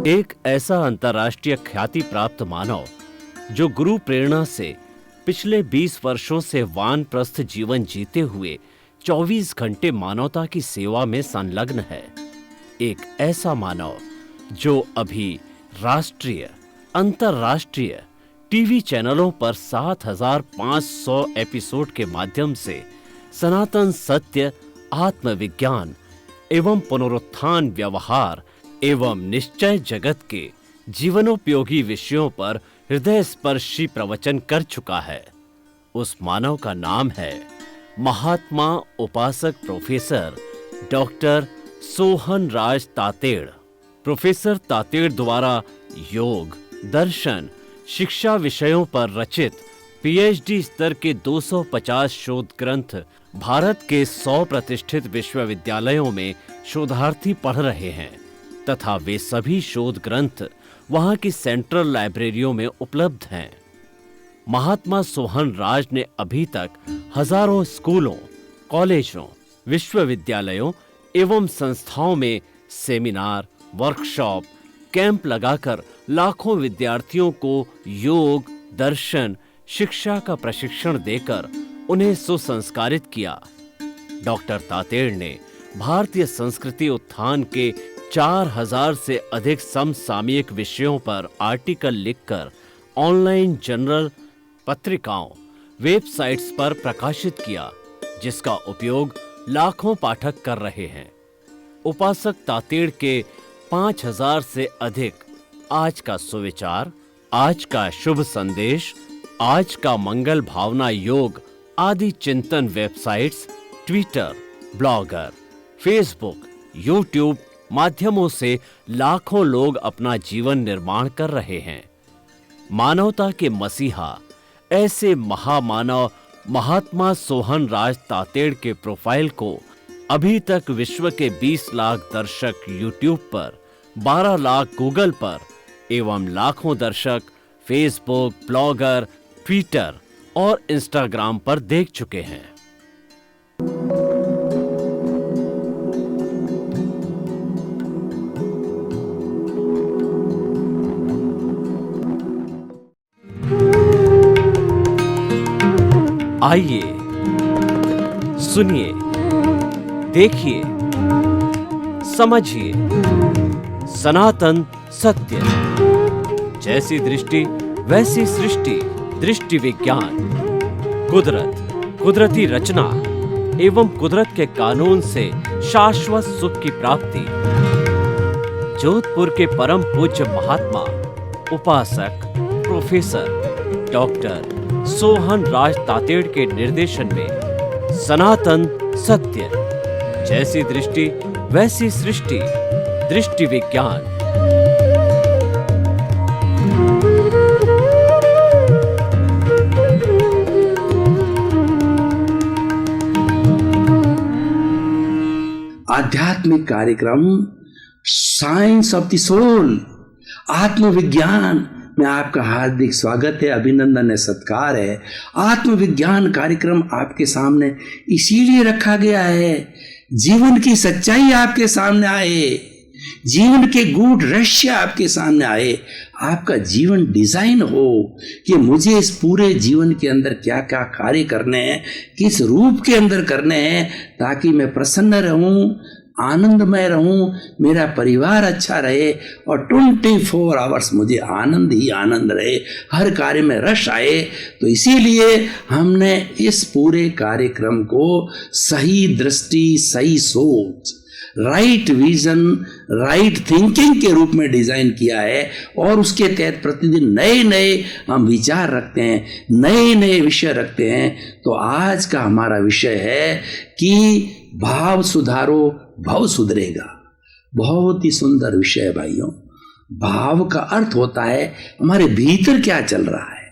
एक ऐसा अंतर्राष्ट्रीय ख्याति प्राप्त मानव जो गुरु प्रेरणा से पिछले 20 वर्षों से वानप्रस्थ जीवन जीते हुए 24 घंटे मानवता की सेवा में संलग्न है। एक ऐसा मानव जो अभी राष्ट्रीय, अंतर्राष्ट्रीय टीवी चैनलों पर 7,500 एपिसोड के माध्यम से सनातन सत्य, आत्मविज्ञान एवं पुनरुत्थान, व्यवहार एवं निश्चय जगत के जीवनोपयोगी विषयों पर हृदय स्पर्शी प्रवचन कर चुका है। उस मानव का नाम है महात्मा उपासक प्रोफेसर डॉक्टर सोहन राज तातेड़। प्रोफेसर तातेड़ द्वारा योग, दर्शन, शिक्षा विषयों पर रचित पीएचडी स्तर के 250 शोध ग्रंथ भारत के 100 प्रतिष्ठित विश्वविद्यालयों में शोधार्थी पढ़ रहे हैं तथा वे सभी शोध ग्रंथ वहां की सेंट्रल लाइब्रेरियों में उपलब्ध हैं। महात्मा सोहन राज ने अभी तक हजारों स्कूलों, कॉलेजों, विश्वविद्यालयों एवं संस्थाओं में सेमिनार, वर्कशॉप, कैंप लगाकर लाखों विद्यार्थियों को योग, दर्शन, शिक्षा का प्रशिक्षण देकर उन्हें सुसंस्कारित किया। डॉक्टर तातेड़ ने भारतीय संस्कृति उत्थान के 4,000 से अधिक समसामयिक विषयों पर आर्टिकल लिखकर ऑनलाइन जर्नल, पत्रिकाओं, वेबसाइट्स पर प्रकाशित किया, जिसका उपयोग लाखों पाठक कर रहे हैं। उपासक तातेड़ के 5,000 से अधिक आज का सुविचार, आज का शुभ संदेश, आज का मंगल भावना योग आदि चिंतन websites, Twitter, blogger, Facebook, YouTube माध्यमों से लाखों लोग अपना जीवन निर्माण कर रहे हैं। मानवता के मसीहा ऐसे महामानव महात्मा सोहन राज तातेड़ के प्रोफाइल को अभी तक विश्व के 20 लाख दर्शक यूट्यूब पर, 12 लाख गूगल पर एवं लाखों दर्शक फेसबुक, ब्लॉगर, ट्विटर और इंस्टाग्राम पर देख चुके हैं। आइए, सुनिए, देखिए, समझिए सनातन सत्य। जैसी दृष्टि वैसी सृष्टि, दृष्टि विज्ञान। कुदरत, कुदरती रचना एवं कुदरत के कानून से शाश्वत सुख की प्राप्ति। जोधपुर के परम पूज्य महात्मा उपासक प्रोफेसर डॉक्टर सोहन राज तातेड़ के निर्देशन में सनातन सत्य। जैसी दृष्टि वैसी सृष्टि, दृष्टि विज्ञान। आध्यात्मिक कार्यक्रम साइंस ऑफ द सोल, आत्मविज्ञान में आपका हार्दिक स्वागत है, अभिनंदन है, सत्कार है। आत्मविज्ञान कार्यक्रम आपके सामने इसीलिए रखा गया है, जीवन की सच्चाई आपके सामने आए, जीवन के गूढ़ रहस्य आपके सामने आए, आपका जीवन डिजाइन हो कि मुझे इस पूरे जीवन के अंदर क्या क्या कार्य करने हैं, किस रूप के अंदर करने हैं, ताकि मैं प्रसन्न रहूं, आनंदमय रहूं, मेरा परिवार अच्छा रहे और 24 आवर्स मुझे आनंद ही आनंद रहे, हर कार्य में रस आए। तो इसीलिए हमने इस पूरे कार्यक्रम को सही दृष्टि, सही सोच, राइट विजन, राइट थिंकिंग के रूप में डिजाइन किया है और उसके तहत प्रतिदिन नए नए हम विचार रखते हैं, नए नए विषय रखते हैं। तो आज का हमारा विषय है कि भाव सुधारो, भाव सुधरेगा। बहुत ही सुंदर विषय है भाइयों। भाव का अर्थ होता है हमारे भीतर क्या चल रहा है।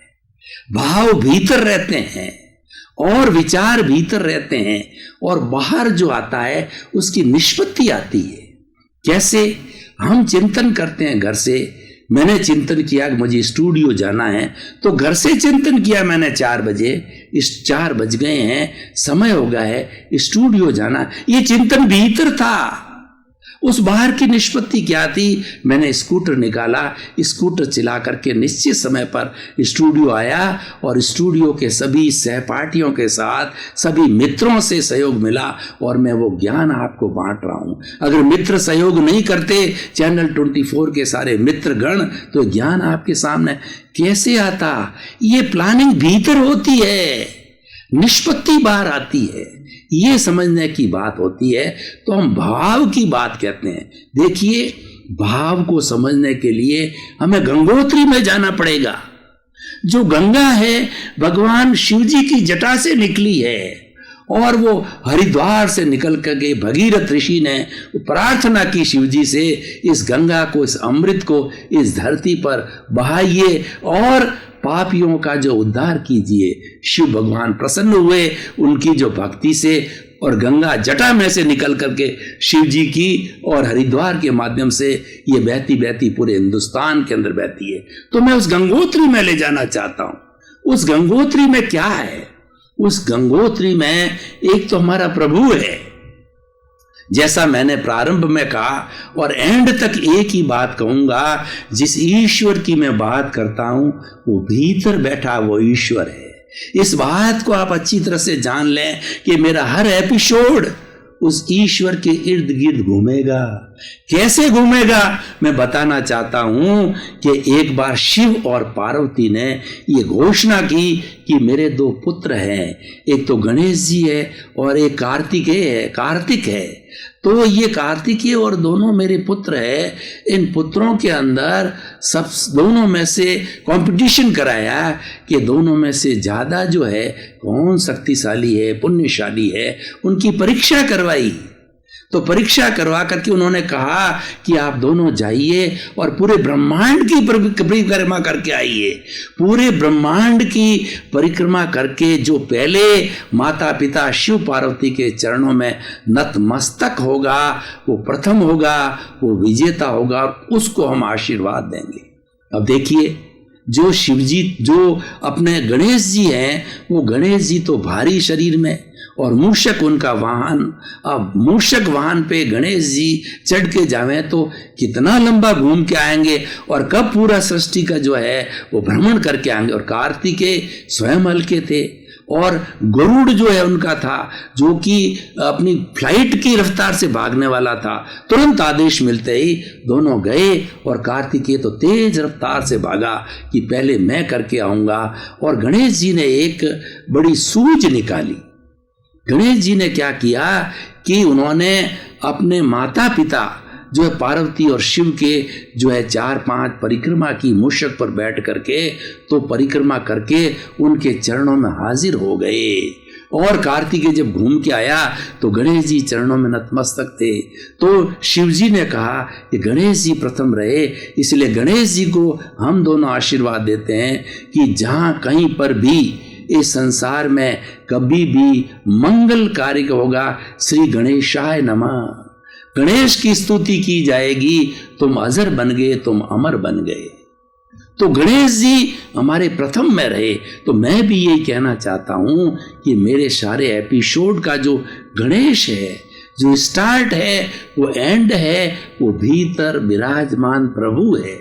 भाव भीतर रहते हैं और विचार भीतर रहते हैं और बाहर जो आता है उसकी निष्पत्ति आती है। कैसे? हम चिंतन करते हैं घर से। मैंने चिंतन किया कि मुझे स्टूडियो जाना है, तो घर से चिंतन किया मैंने 4 बजे, इस 4 बज गए हैं, समय हो गया है, स्टूडियो जाना। ये चिंतन भीतर था उस बाहर की निष्पत्ति क्या थी? मैंने स्कूटर निकाला, स्कूटर चला करके निश्चित समय पर स्टूडियो आया और स्टूडियो के सभी सहपाठियों के साथ सभी मित्रों से सहयोग मिला और मैं वो ज्ञान आपको बांट रहा हूं। अगर मित्र सहयोग नहीं करते, चैनल 24 के सारे मित्रगण, तो ज्ञान आपके सामने कैसे आता? ये प्लानिंग भीतर होती है, निष्पत्ति बाहर आती है, ये समझने की बात होती है। तो हम भाव की बात कहते हैं। देखिए, भाव को समझने के लिए हमें गंगोत्री में जाना पड़ेगा। जो गंगा है भगवान शिव जी की जटा से निकली है और वो हरिद्वार से निकल करके भगीरथ ऋषि ने प्रार्थना की शिव जी से, इस गंगा को, इस अमृत को इस धरती पर बहाइए और पापियों का जो उद्धार कीजिए। शिव भगवान प्रसन्न हुए उनकी जो भक्ति से और गंगा जटा में से निकल करके शिव जी की और हरिद्वार के माध्यम से ये बहती बहती पूरे हिंदुस्तान के अंदर बहती है। तो मैं उस गंगोत्री में ले जाना चाहता हूं। उस गंगोत्री में क्या है? उस गंगोत्री में एक तो हमारा प्रभु है, जैसा मैंने प्रारंभ में कहा, और एंड तक एक ही बात कहूंगा, जिस ईश्वर की मैं बात करता हूं वो भीतर बैठा वो ईश्वर है। इस बात को आप अच्छी तरह से जान लें कि मेरा हर एपिसोड उस ईश्वर के इर्द गिर्द घूमेगा। कैसे घूमेगा मैं बताना चाहता हूं कि एक बार शिव और पार्वती ने ये घोषणा की कि मेरे दो पुत्र हैं, एक तो गणेश जी है और एक कार्तिक है। तो ये कार्तिकेय और दोनों मेरे पुत्र है। इन पुत्रों के अंदर सब दोनों में से कंपटीशन कराया कि दोनों में से ज्यादा जो है कौन शक्तिशाली है, पुण्यशाली है। उनकी परीक्षा करवाई। तो परीक्षा करवा करके उन्होंने कहा कि आप दोनों जाइए और पूरे ब्रह्मांड की परिक्रमा करके आइए। पूरे ब्रह्मांड की परिक्रमा करके जो पहले माता पिता शिव पार्वती के चरणों में नतमस्तक होगा वो प्रथम होगा, वो विजेता होगा, उसको हम आशीर्वाद देंगे। अब देखिए, जो शिवजी, जो अपने गणेश जी हैं, वो गणेश जी तो भारी शरीर में और मूषक उनका वाहन। अब मूषक वाहन पे गणेश जी चढ़ के जावें तो कितना लंबा घूम के आएंगे और कब पूरा सृष्टि का जो है वो भ्रमण करके आएंगे। और कार्तिकेय स्वयं हल्के थे और गरुड़ जो है उनका था, जो कि अपनी फ्लाइट की रफ्तार से भागने वाला था। तुरंत आदेश मिलते ही दोनों गए और कार्तिकेय तो तेज रफ्तार से भागा कि पहले मैं करके आऊंगा। और गणेश जी ने एक बड़ी सूझ निकाली। गणेश जी ने क्या किया कि उन्होंने अपने माता पिता जो है पार्वती और शिव के जो है 4-5 परिक्रमा की मूषक पर बैठ करके तो परिक्रमा करके उनके चरणों में हाजिर हो गए। और कार्तिकेय जब घूम के आया तो गणेश जी चरणों में नतमस्तक थे। तो शिव जी ने कहा कि गणेश जी प्रथम रहे, इसलिए गणेश जी को हम दोनों आशीर्वाद देते हैं कि जहां कहीं पर भी इस संसार में कभी भी मंगल कार्य होगा, श्री गणेशाय नमः, गणेश की स्तुति की जाएगी। तुम अजर बन गए, तुम अमर बन गए। तो गणेश जी हमारे प्रथम में रहे। तो मैं भी यही कहना चाहता हूं कि मेरे सारे एपिसोड का जो गणेश है, जो स्टार्ट है, वो एंड है, वो भीतर विराजमान प्रभु है,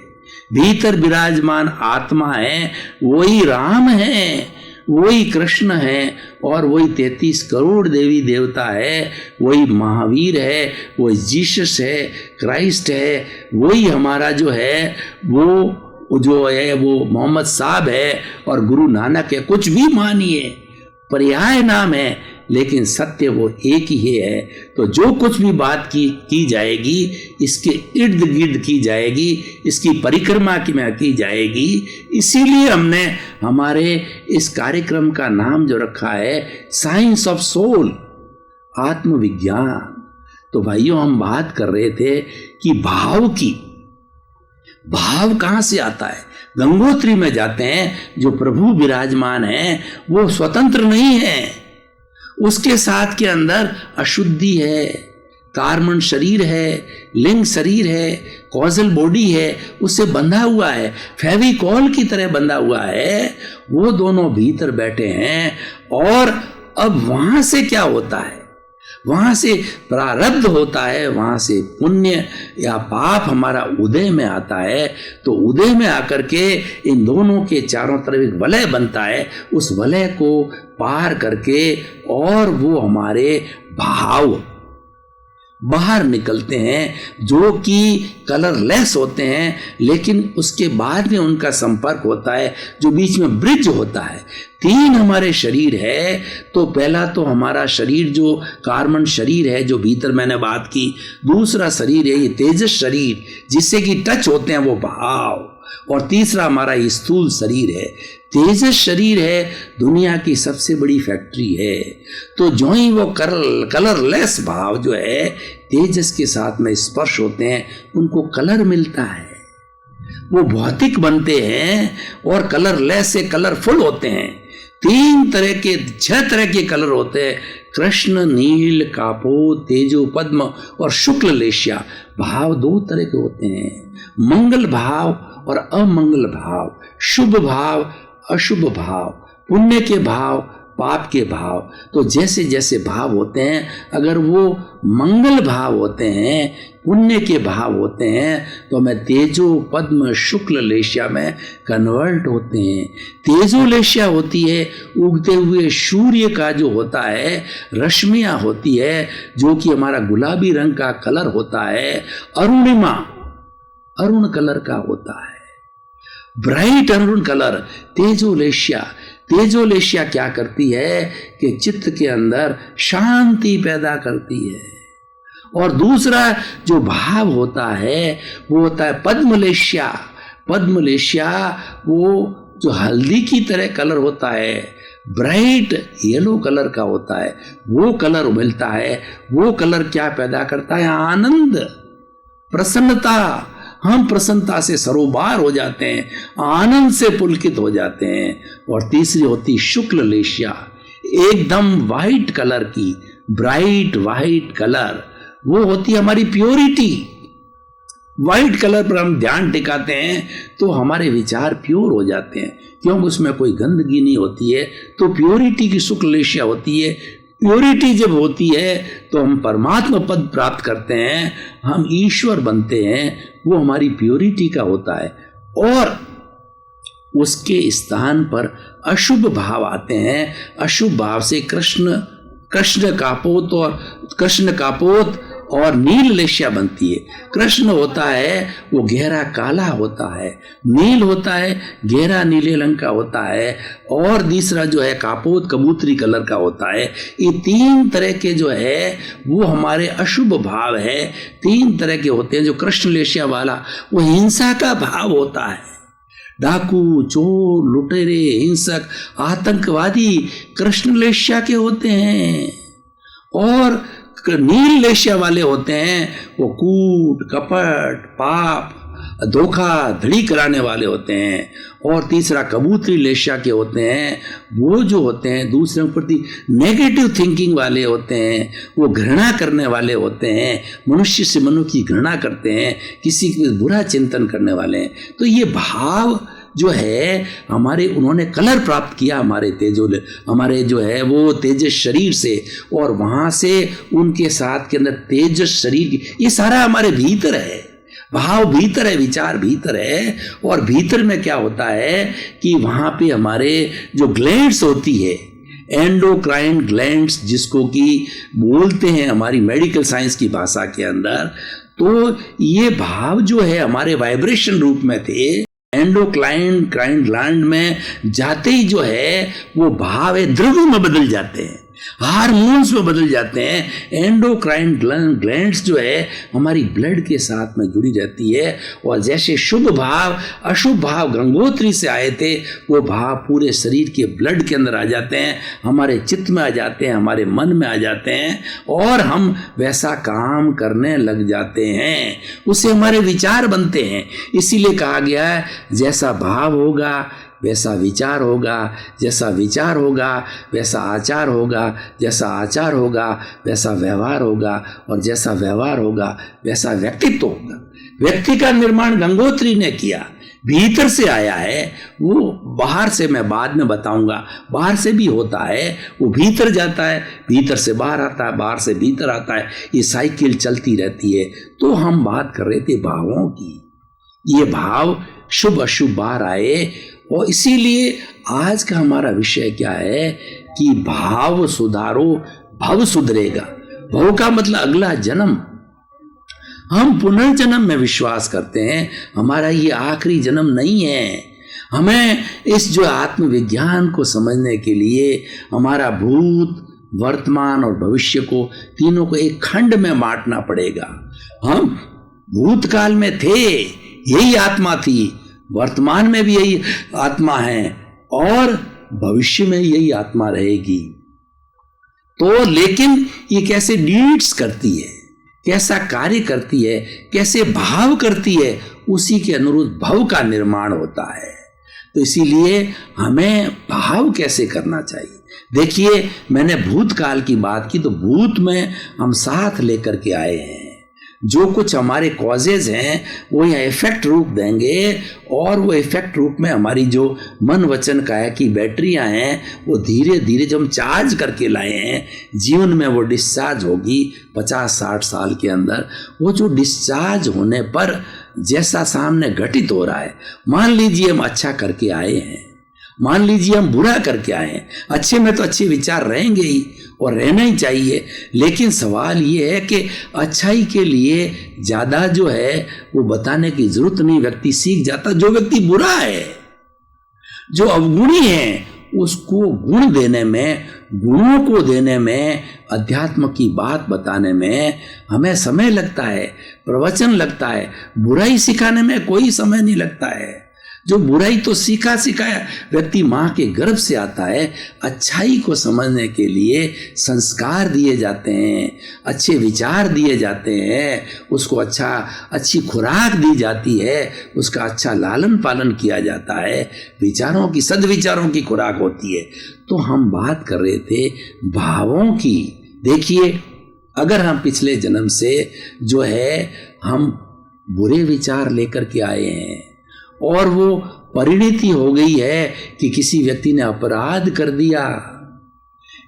भीतर विराजमान आत्मा है, वही राम है, वही कृष्ण है और वही 33 करोड़ देवी देवता है, वही महावीर है, वही जीसस है, क्राइस्ट है, वही हमारा जो है वो जो है वो मोहम्मद साहब है और गुरु नानक है। कुछ भी मानिए, पर्याय नाम है, लेकिन सत्य वो एक ही है। तो जो कुछ भी बात की जाएगी इसके इर्द गिर्द की जाएगी, इसकी परिक्रमा की जाएगी। इसीलिए हमने हमारे इस कार्यक्रम का नाम जो रखा है साइंस ऑफ सोल, आत्मविज्ञान। तो भाइयों, हम बात कर रहे थे कि भाव की। भाव कहां से आता है? गंगोत्री में जाते हैं, जो प्रभु विराजमान है वो स्वतंत्र नहीं है, उसके साथ के अंदर अशुद्धि है, कार्बन शरीर है, लिंग शरीर है, कॉजल बॉडी है, उससे बंधा हुआ है, फेविकॉल की तरह बंधा हुआ है। वो दोनों भीतर बैठे हैं। और अब वहां से क्या होता है? वहां से प्रारब्ध होता है, वहां से पुण्य या पाप हमारा उदय में आता है। तो उदय में आकर के इन दोनों के चारों तरफ एक वलय बनता है, उस वलय को पार करके और वो हमारे भाव बाहर निकलते हैं जो कि कलरलेस होते हैं, लेकिन उसके बाद में उनका संपर्क होता है जो बीच में ब्रिज होता है। 3 हमारे शरीर है। तो पहला तो हमारा शरीर जो कार्बन शरीर है जो भीतर मैंने बात की, दूसरा शरीर है ये तेजस शरीर जिससे कि टच होते हैं वो भाव, और तीसरा हमारा स्थूल शरीर है। तेजस शरीर है दुनिया की सबसे बड़ी फैक्ट्री है। तो जो ही वो कलरलेस भाव जो है तेजस के साथ में स्पर्श होते हैं उनको कलर मिलता है, वो भौतिक बनते हैं और कलरलेस से कलरफुल होते हैं। 6 तरह के कलर होते हैं, कृष्ण, नील, कापोत, तेजो, पद्म और शुक्ल लेश्या। भाव 2 तरह के होते हैं, मंगल भाव और अमंगल भाव, शुभ भाव, अशुभ भाव, पुण्य के भाव, पाप के भाव। तो जैसे जैसे भाव होते हैं, अगर वो मंगल भाव होते हैं, पुण्य के भाव होते हैं, तो हमें तेजो, पद्म, शुक्ल लेश्या में कन्वर्ट होते हैं। तेजो लेश्या होती है उगते हुए सूर्य का जो होता है, रश्मियां होती है जो कि हमारा गुलाबी रंग का कलर होता है, अरुणिमा अरुण कलर का होता है, ब्राइट अरुण कलर तेजोलेशिया। तेजोलेशिया क्या करती है कि चित्त के अंदर शांति पैदा करती है। और दूसरा जो भाव होता है वो होता है पद्मलेशिया। पद्मलेशिया वो जो हल्दी की तरह कलर होता है, ब्राइट येलो कलर का होता है, वो कलर मिलता है। वो कलर क्या पैदा करता है? आनंद, प्रसन्नता। हम प्रसन्नता से सरोबार हो जाते हैं, आनंद से पुलकित हो जाते हैं। और तीसरी होती शुक्ल लेशिया, एकदम वाइट कलर की, ब्राइट वाइट कलर, वो होती है हमारी प्योरिटी। वाइट कलर पर हम ध्यान टिकाते हैं तो हमारे विचार प्योर हो जाते हैं, क्योंकि उसमें कोई गंदगी नहीं होती है। तो प्योरिटी की शुक्ल लेशिया होती है। प्योरिटी जब होती है तो हम परमात्मा पद प्राप्त करते हैं, हम ईश्वर बनते हैं। वो हमारी प्योरिटी का होता है। और उसके स्थान पर अशुभ भाव आते हैं। अशुभ भाव से कृष्ण कापोत और नील लेशिया बनती है। कृष्ण होता है वो गहरा काला होता है, नील होता है गहरा नीले रंग का होता है, और तीसरा जो है कापोत कबूतरी कलर का होता है। ये 3 तरह के जो है वो हमारे अशुभ भाव है। 3 तरह के होते हैं। जो कृष्ण लेशिया वाला वो हिंसा का भाव होता है। डाकू, चोर, लुटेरे, हिंसक, आतंकवादी कृष्ण लेशिया के होते हैं। और नील लेशिया वाले होते हैं वो कूट, कपट, पाप, धोखाधड़ी कराने वाले होते हैं। और तीसरा कबूतरी लेशिया के होते हैं, वो जो होते हैं दूसरों के प्रति नेगेटिव थिंकिंग वाले होते हैं, वो घृणा करने वाले होते हैं, मनुष्य से मनुष्य की घृणा करते हैं, किसी के बुरा चिंतन करने वाले हैं। तो ये भाव जो है हमारे, उन्होंने कलर प्राप्त किया हमारे जो है वो तेजस शरीर से, और वहां से उनके साथ के अंदर तेजस शरीर, ये सारा हमारे भीतर है। भाव भीतर है, विचार भीतर है। और भीतर में क्या होता है कि वहां पे हमारे जो ग्लैंड्स होती है, एंडोक्राइन ग्लैंड्स जिसको कि बोलते हैं हमारी मेडिकल साइंस की भाषा के अंदर, तो ये भाव जो है हमारे वाइब्रेशन रूप में थे। एंडोक्राइन ग्लैंड में जाते ही जो है वो भाव है द्रव्य में बदल जाते हैं, हार्मोन्स में बदल जाते हैं। एंडोक्राइन ग्लैंड्स जो है हमारी ब्लड के साथ में जुड़ी रहती है। और जैसे शुभ भाव अशुभ भाव गंगोत्री से आए थे, वो भाव पूरे शरीर के ब्लड के अंदर आ जाते हैं, हमारे चित्त में आ जाते हैं, हमारे मन में आ जाते हैं, और हम वैसा काम करने लग जाते हैं। उससे हमारे विचार बनते हैं। इसीलिए कहा गया है जैसा भाव होगा वैसा विचार होगा, जैसा विचार होगा वैसा आचार होगा, जैसा आचार होगा वैसा व्यवहार होगा, और जैसा व्यवहार होगा वैसा व्यक्तित्व होगा। व्यक्ति का निर्माण गंगोत्री ने किया। भीतर से आया है। वो बाहर से मैं बाद में बताऊंगा, बाहर से भी होता है, वो भीतर जाता है, भीतर से बाहर आता है, बाहर से भीतर आता है, ये साइकिल चलती रहती है। तो हम बात कर रहे थे भावों की, ये भाव शुभ अशुभ बाहर आए। और इसीलिए आज का हमारा विषय क्या है कि भाव सुधारो भव सुधरेगा। भव का मतलब अगला जन्म। हम पुनर्जन्म में विश्वास करते हैं, हमारा ये आखिरी जन्म नहीं है। हमें इस जो आत्मविज्ञान को समझने के लिए हमारा भूत, वर्तमान और भविष्य को तीनों को एक खंड में बांटना पड़ेगा। हम भूतकाल में थे, यही आत्मा थी, वर्तमान में भी यही आत्मा है और भविष्य में यही आत्मा रहेगी। तो लेकिन ये कैसे डीड्स करती है, कैसा कार्य करती है, कैसे भाव करती है, उसी के अनुरूप भव का निर्माण होता है। तो इसीलिए हमें भाव कैसे करना चाहिए। देखिए, मैंने भूतकाल की बात की, तो भूत में हम साथ लेकर के आए हैं। जो कुछ हमारे कॉजेज हैं वो यह इफेक्ट रूप देंगे, और वो इफेक्ट रूप में हमारी जो मन वचन काया की बैटरियां हैं वो धीरे धीरे जो हम चार्ज करके लाए हैं, जीवन में वो डिस्चार्ज होगी 50-60 साल के अंदर। वो जो डिस्चार्ज होने पर जैसा सामने घटित हो रहा है, मान लीजिए हम अच्छा करके आए हैं, मान लीजिए हम बुरा करके आए हैं, अच्छे में तो अच्छे विचार रहेंगे ही और रहना ही चाहिए। लेकिन सवाल ये है कि अच्छाई के लिए ज़्यादा जो है वो बताने की जरूरत नहीं, व्यक्ति सीख जाता। जो व्यक्ति बुरा है, जो अवगुणी है, उसको गुण देने में, गुणों को देने में, अध्यात्म की बात बताने में हमें समय लगता है, प्रवचन लगता है। बुराई सिखाने में कोई समय नहीं लगता है। जो बुराई तो सीखा सिखाया व्यक्ति माँ के गर्भ से आता है। अच्छाई को समझने के लिए संस्कार दिए जाते हैं, अच्छे विचार दिए जाते हैं, उसको अच्छी खुराक दी जाती है, उसका अच्छा लालन पालन किया जाता है, विचारों की, सद्विचारों की खुराक होती है। तो हम बात कर रहे थे भावों की। देखिए, अगर हम पिछले जन्म से जो है हम बुरे विचार लेकर के आए हैं और वो परिणति हो गई है कि किसी व्यक्ति ने अपराध कर दिया,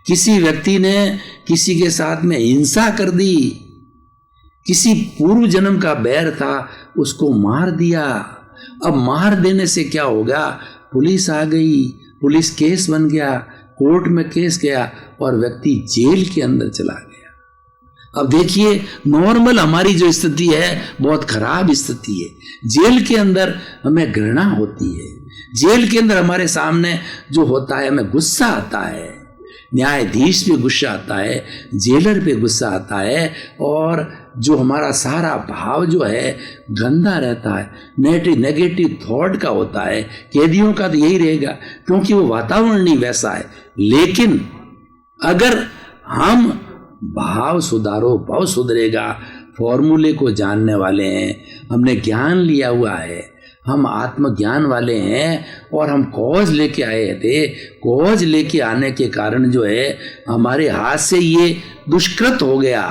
किसी व्यक्ति ने किसी के साथ में हिंसा कर दी, किसी पूर्व जन्म का बैर था उसको मार दिया। अब मार देने से क्या होगा, पुलिस आ गई, पुलिस केस बन गया, कोर्ट में केस गया और व्यक्ति जेल के अंदर चला गया। अब देखिए, नॉर्मल हमारी जो स्थिति है बहुत खराब स्थिति है। जेल के अंदर हमें घृणा होती है, जेल के अंदर हमारे सामने जो होता है हमें गुस्सा आता है, न्यायाधीश पे गुस्सा आता है, जेलर पे गुस्सा आता है, और जो हमारा सारा भाव जो है गंदा रहता है, नेगेटिव थॉट का होता है। कैदियों का तो यही रहेगा क्योंकि वो वातावरण ही वैसा है। लेकिन अगर हम भाव सुधारो भव सुधरेगा फॉर्मूले को जानने वाले हैं, हमने ज्ञान लिया हुआ है, हम आत्मज्ञान वाले हैं और हम कॉज लेके आए थे। कॉज लेके आने के कारण जो है हमारे हाथ से ये दुष्कृत हो गया,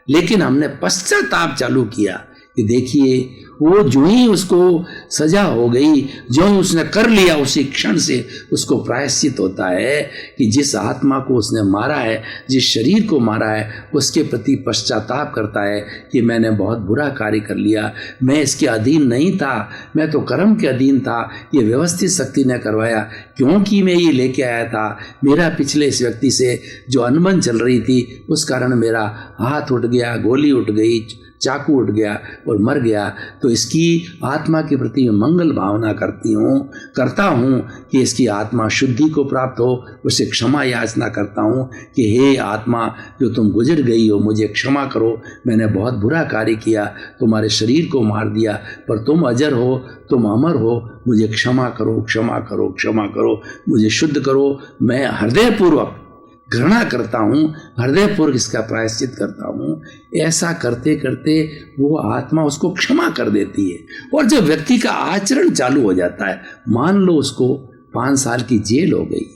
लेकिन हमने पश्चाताप चालू किया कि देखिए वो जो ही उसको सजा हो गई, जो ही उसने कर लिया, उसी क्षण से उसको प्रायश्चित होता है कि जिस आत्मा को उसने मारा है, जिस शरीर को मारा है, उसके प्रति पश्चाताप करता है कि मैंने बहुत बुरा कार्य कर लिया, मैं इसके अधीन नहीं था, मैं तो कर्म के अधीन था, ये व्यवस्थित शक्ति ने करवाया, क्योंकि मैं ये लेके आया था, मेरा पिछले इस व्यक्ति से जो अनबन चल रही थी उस कारण मेरा हाथ उठ गया, गोली उठ गई, चाकू उठ गया और मर गया। तो इसकी आत्मा के प्रति मैं मंगल भावना करता हूँ कि इसकी आत्मा शुद्धि को प्राप्त हो, उसे क्षमा याचना करता हूँ कि हे आत्मा, जो तुम गुजर गई हो, मुझे क्षमा करो, मैंने बहुत बुरा कार्य किया, तुम्हारे शरीर को मार दिया, पर तुम अजर हो, तुम अमर हो, मुझे क्षमा करो, क्षमा करो, क्षमा करो, मुझे शुद्ध करो। मैं हृदयपूर्वक घृणा करता हूँ, हृदयपूर्वक इसका प्रायश्चित करता हूँ। ऐसा करते करते वो आत्मा उसको क्षमा कर देती है। और जब व्यक्ति का आचरण चालू हो जाता है, मान लो उसको 5 साल की जेल हो गई,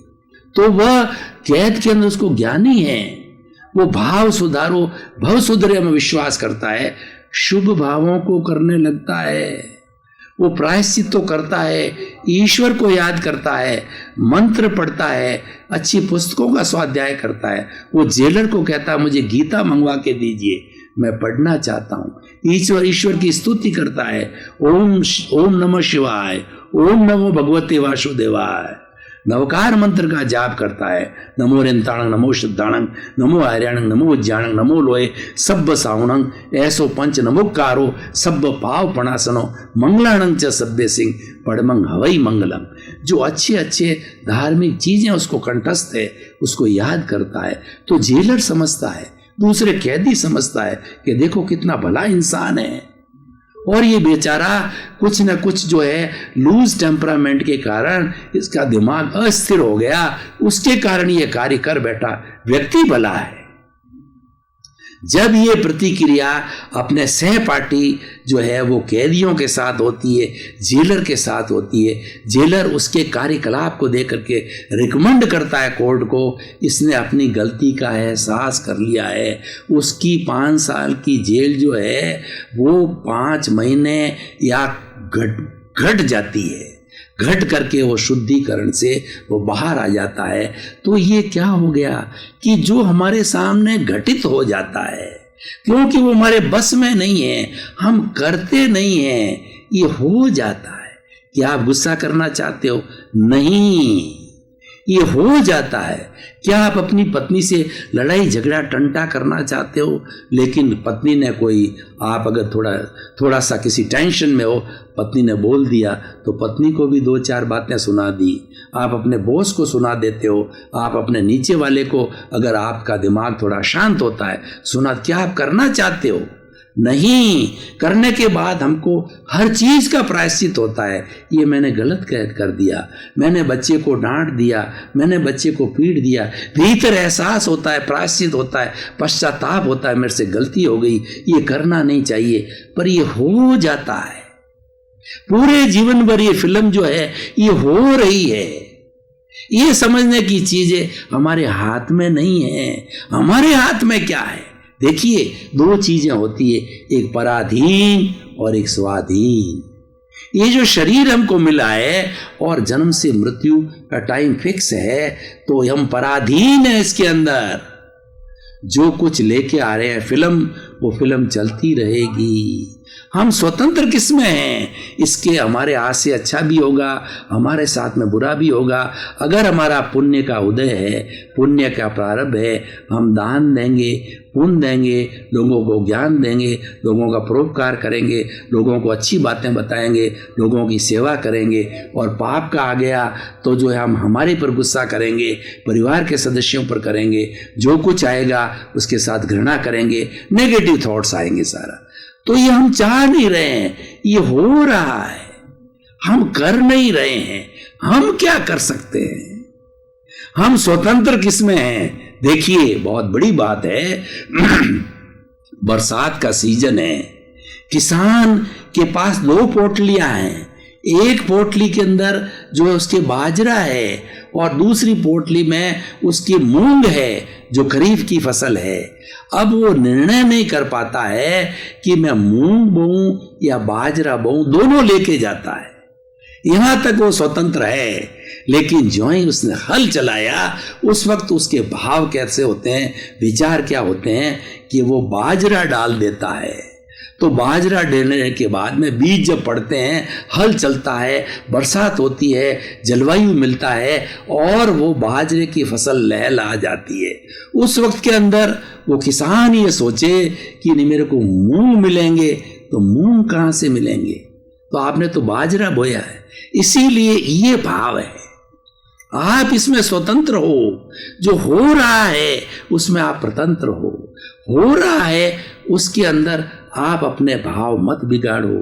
तो वह कैद के अंदर उसको ज्ञानी है, वो भाव सुधारो भव सुधरे में विश्वास करता है, शुभ भावों को करने लगता है, वो प्रायश्चित तो करता है, ईश्वर को याद करता है, मंत्र पढ़ता है, अच्छी पुस्तकों का स्वाध्याय करता है। वो जेलर को कहता है मुझे गीता मंगवा के दीजिए, मैं पढ़ना चाहता हूँ। ईश्वर की स्तुति करता है, ओम नमः शिवाय, ओम नमो भगवते वासुदेवाय, नवकार मंत्र का जाप करता है। नमो रेंताणंग, नमो शुद्धाणंग, नमो आर्याणंग, नमो उज्जाणंग, नमो लोए सब्ब सावणंग, ऐसो पंच नमोकारो सब्ब पाव पणासनो, मंगलाणंग च सब्बे सिंह पड़मंग हवई मंगलम। जो अच्छे अच्छे धार्मिक चीजें उसको कंठस्थ है, उसको याद करता है। तो जेलर समझता है, दूसरे कैदी समझता है कि देखो कितना भला इंसान है। और ये बेचारा कुछ न कुछ जो है लूज टेम्परामेंट के कारण इसका दिमाग अस्थिर हो गया, उसके कारण ये कार्य कर बैठा। व्यक्ति भला है। जब ये प्रतिक्रिया अपने सहपाठी जो है वो कैदियों के साथ होती है, जेलर के साथ होती है, जेलर उसके कार्यकलाप को देख करके रिकमेंड करता है कोर्ट को, इसने अपनी गलती का एहसास कर लिया है। उसकी 5 साल की जेल जो है वो 5 महीने या घट जाती है, घट करके वो शुद्धिकरण से वो बाहर आ जाता है। तो ये क्या हो गया कि जो हमारे सामने घटित हो जाता है, क्योंकि वो हमारे बस में नहीं है, हम करते नहीं हैं, ये हो जाता है। क्या आप गुस्सा करना चाहते हो? नहीं, ये हो जाता है। क्या आप अपनी पत्नी से लड़ाई झगड़ा टंटा करना चाहते हो, लेकिन पत्नी ने कोई, आप अगर थोड़ा सा किसी टेंशन में हो, पत्नी ने बोल दिया तो पत्नी को भी 2-4 बातें सुना दी। आप अपने बॉस को सुना देते हो, आप अपने नीचे वाले को, अगर आपका दिमाग थोड़ा शांत होता है, सुना। क्या आप करना चाहते हो? नहीं। करने के बाद हमको हर चीज का प्रायश्चित होता है। ये मैंने गलत कर दिया, मैंने बच्चे को डांट दिया, मैंने बच्चे को पीट दिया। भीतर एहसास होता है, प्रायश्चित होता है, पश्चाताप होता है, मेरे से गलती हो गई, ये करना नहीं चाहिए, पर ये हो जाता है। पूरे जीवन भर ये फिल्म जो है ये हो रही है। ये समझने की चीजें हमारे हाथ में नहीं है। हमारे हाथ में क्या है? देखिए, 2 चीजें होती है, एक पराधीन और एक स्वाधीन। ये जो शरीर हमको मिला है और जन्म से मृत्यु का टाइम फिक्स है, तो हम पराधीन है इसके अंदर। जो कुछ लेके आ रहे हैं फिल्म, वो फिल्म चलती रहेगी। हम स्वतंत्र किसमें हैं? इसके हमारे हाथ से अच्छा भी होगा, हमारे साथ में बुरा भी होगा। अगर हमारा पुण्य का उदय है, पुण्य का प्रारंभ है, हम दान देंगे, पुण्य देंगे, लोगों को ज्ञान देंगे, लोगों का परोपकार करेंगे, लोगों को अच्छी बातें बताएंगे, लोगों की सेवा करेंगे। और पाप का आ गया तो जो है हम हमारे पर गुस्सा करेंगे, परिवार के सदस्यों पर करेंगे, जो कुछ आएगा उसके साथ घृणा करेंगे, नेगेटिव थॉट्स आएंगे सारा। तो ये हम चाह नहीं रहे हैं, ये हो रहा है, हम कर नहीं रहे हैं। हम क्या कर सकते हैं? हम स्वतंत्र किसमें हैं? देखिए, बहुत बड़ी बात है। बरसात का सीजन है, किसान के पास 2 पोटलियां हैं। एक पोटली के अंदर जो है उसके बाजरा है, और दूसरी पोटली में उसकी मूंग है, जो खरीफ की फसल है। अब वो निर्णय नहीं कर पाता है कि मैं मूंग बोऊं या बाजरा बोऊं, दोनों लेके जाता है। यहां तक वो स्वतंत्र है, लेकिन जो ही उसने हल चलाया, उस वक्त उसके भाव कैसे होते हैं, विचार क्या होते हैं कि वो बाजरा डाल देता है। तो बाजरा डालने के बाद में बीज जब पड़ते हैं, हल चलता है, बरसात होती है, जलवायु मिलता है, और वो बाजरे की फसल लहला जाती है। उस वक्त के अंदर वो किसान ये सोचे कि नहीं, मेरे को मूंग मिलेंगे, तो मूंग कहाँ से मिलेंगे? तो आपने तो बाजरा बोया है। इसीलिए ये भाव है, आप इसमें स्वतंत्र हो। जो हो रहा है उसमें आप स्वतंत्र हो रहा है उसके अंदर आप अपने भाव मत बिगाड़ो।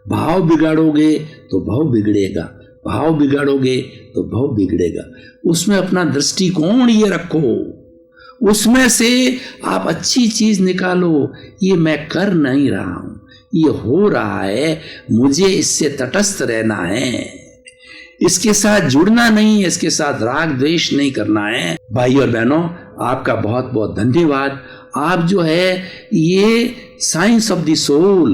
भाव बिगाड़ोगे तो भाव बिगड़ेगा, भाव बिगाड़ोगे तो भाव बिगड़ेगा। उसमें अपना दृष्टिकोण ये रखो, उसमें से आप अच्छी चीज निकालो। ये मैं कर नहीं रहा हूं, ये हो रहा है, मुझे इससे तटस्थ रहना है, इसके साथ जुड़ना नहीं है, इसके साथ राग द्वेष नहीं करना है। भाई और बहनों, आपका बहुत बहुत धन्यवाद। आप जो है ये साइंस ऑफ द सोल,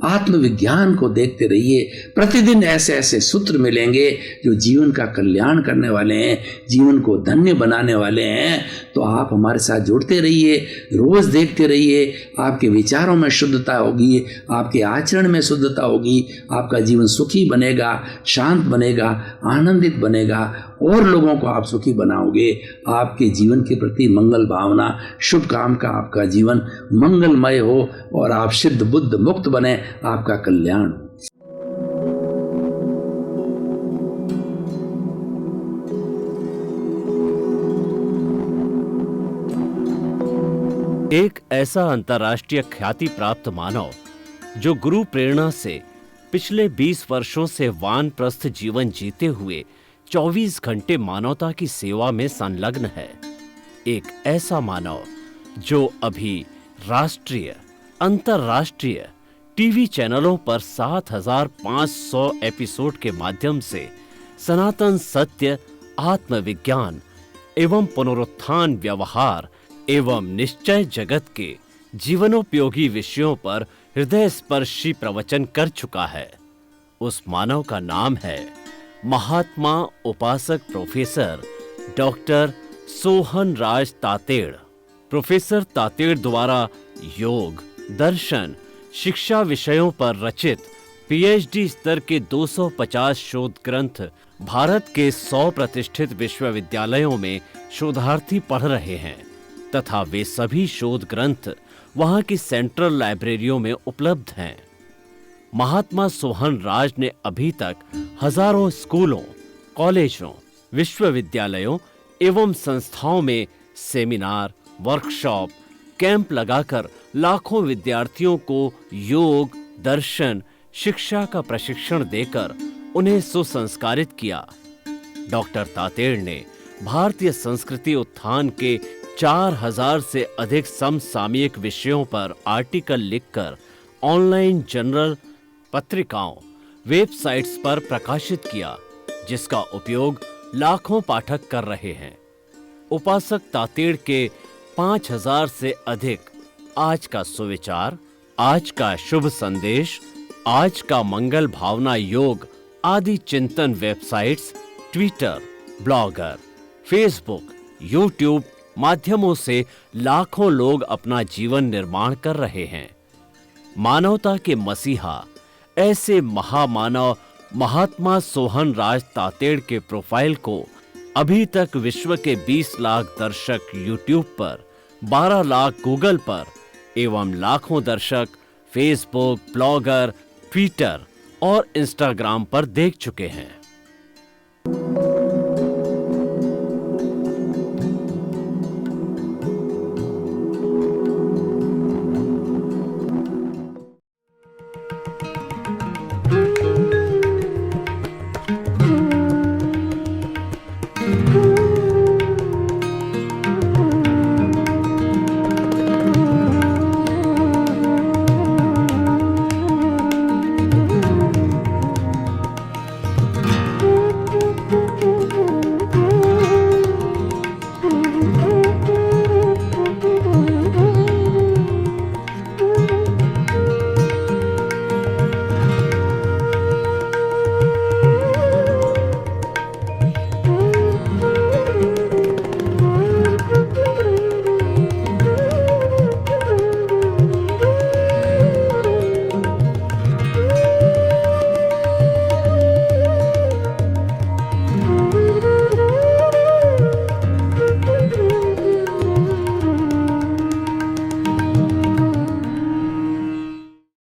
आत्मविज्ञान को देखते रहिए। प्रतिदिन ऐसे ऐसे सूत्र मिलेंगे जो जीवन का कल्याण करने वाले हैं, जीवन को धन्य बनाने वाले हैं। तो आप हमारे साथ जुड़ते रहिए, रोज देखते रहिए। आपके विचारों में शुद्धता होगी, आपके आचरण में शुद्धता होगी, आपका जीवन सुखी बनेगा, शांत बनेगा, आनंदित बनेगा और लोगों को आप सुखी बनाओगे। आपके जीवन के प्रति मंगल भावना, शुभ काम का आपका जीवन मंगलमय हो और आप सिद्ध बुद्ध मुक्त बने, आपका कल्याण हो। एक ऐसा अंतर्राष्ट्रीय ख्याति प्राप्त मानव जो गुरु प्रेरणा से पिछले 20 वर्षों से वानप्रस्थ जीवन जीते हुए 24 घंटे मानवता की सेवा में संलग्न है। एक ऐसा मानव जो अभी राष्ट्रीय, अंतर्राष्ट्रीय टीवी चैनलों पर 7,500 एपिसोड के माध्यम से सनातन सत्य, आत्मविज्ञान एवं पुनरुत्थान, व्यवहार एवं निश्चय जगत के जीवनोपयोगी विषयों पर हृदय स्पर्शी प्रवचन कर चुका है। उस मानव का नाम है महात्मा उपासक प्रोफेसर डॉक्टर सोहन राज तातेड़। प्रोफेसर तातेड़ द्वारा योग, दर्शन, शिक्षा विषयों पर रचित पीएचडी स्तर के 250 शोध ग्रंथ भारत के 100 प्रतिष्ठित विश्वविद्यालयों में शोधार्थी पढ़ रहे हैं तथा वे सभी शोध ग्रंथ वहां की सेंट्रल लाइब्रेरियों में उपलब्ध हैं। महात्मा सोहन राज ने अभी तक हजारों स्कूलों, कॉलेजों, विश्वविद्यालयों एवं संस्थाओं में सेमिनार, वर्कशॉप, कैंप लगाकर लाखों विद्यार्थियों को योग, दर्शन, शिक्षा का प्रशिक्षण देकर उन्हें सुसंस्कारित किया। डॉक्टर तातेड़ ने भारतीय संस्कृति उत्थान के 4000 से अधिक समसामयिक विषयों पर आर्टिकल लिखकर ऑनलाइन जर्नल, पत्रिकाओं, वेबसाइट्स पर प्रकाशित किया, जिसका उपयोग लाखों पाठक कर रहे हैं। उपासक तातेड़ के 5000 से अधिक आज का सुविचार, आज का शुभ संदेश, आज का मंगल भावना योग आदि चिंतन websites, Twitter, blogger, Facebook, YouTube माध्यमों से लाखों लोग अपना जीवन निर्माण कर रहे हैं। मानवता के मसीहा ऐसे महामानव महात्मा सोहन राज तातेड़ के प्रोफाइल को अभी तक विश्व के 20 लाख दर्शक यूट्यूब पर, 12 लाख गूगल पर एवं लाखों दर्शक फेसबुक, ब्लॉगर, ट्विटर और इंस्टाग्राम पर देख चुके हैं।